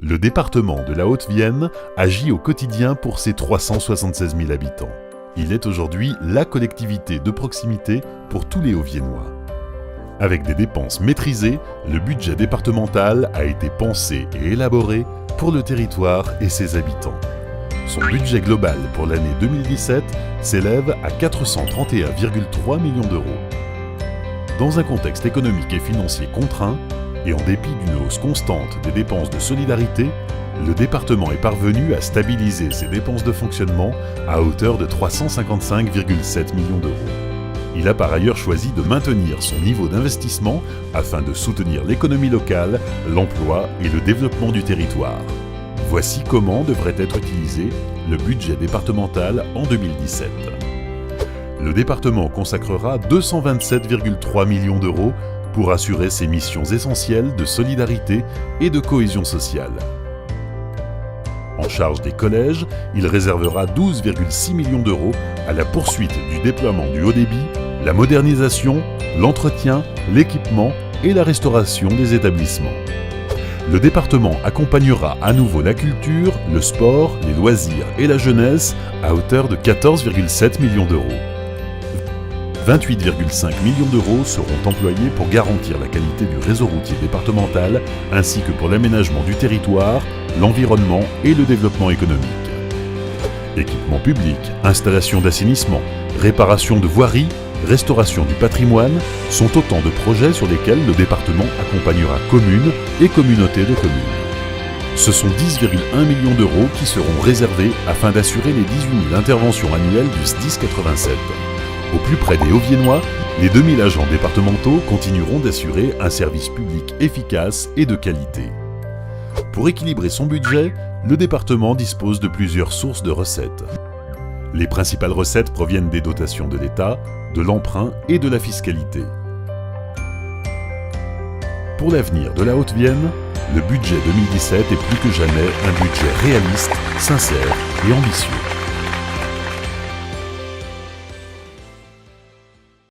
Le département de la Haute-Vienne agit au quotidien pour ses 376 000 habitants. Il est aujourd'hui la collectivité de proximité pour tous les Hauts-Viennois. Avec des dépenses maîtrisées, le budget départemental a été pensé et élaboré pour le territoire et ses habitants. Son budget global pour l'année 2017 s'élève à 431,3 millions d'euros. Dans un contexte économique et financier contraint, et en dépit d'une hausse constante des dépenses de solidarité, le département est parvenu à stabiliser ses dépenses de fonctionnement à hauteur de 355,7 millions d'euros. Il a par ailleurs choisi de maintenir son niveau d'investissement afin de soutenir l'économie locale, l'emploi et le développement du territoire. Voici comment devrait être utilisé le budget départemental en 2017. Le département consacrera 227,3 millions d'euros pour assurer ses missions essentielles de solidarité et de cohésion sociale. En charge des collèges, il réservera 12,6 millions d'euros à la poursuite du déploiement du haut débit, la modernisation, l'entretien, l'équipement et la restauration des établissements. Le département accompagnera à nouveau la culture, le sport, les loisirs et la jeunesse à hauteur de 14,7 millions d'euros. 28,5 millions d'euros seront employés pour garantir la qualité du réseau routier départemental ainsi que pour l'aménagement du territoire, l'environnement et le développement économique. Équipement public, installation d'assainissement, réparation de voiries, restauration du patrimoine sont autant de projets sur lesquels le département accompagnera communes et communautés de communes. Ce sont 10,1 millions d'euros qui seront réservés afin d'assurer les 18 000 interventions annuelles du SDIS 87. Au plus près des Hauts-Viennois, les 2000 agents départementaux continueront d'assurer un service public efficace et de qualité. Pour équilibrer son budget, le département dispose de plusieurs sources de recettes. Les principales recettes proviennent des dotations de l'État, de l'emprunt et de la fiscalité. Pour l'avenir de la Haute-Vienne, le budget 2017 est plus que jamais un budget réaliste, sincère et ambitieux.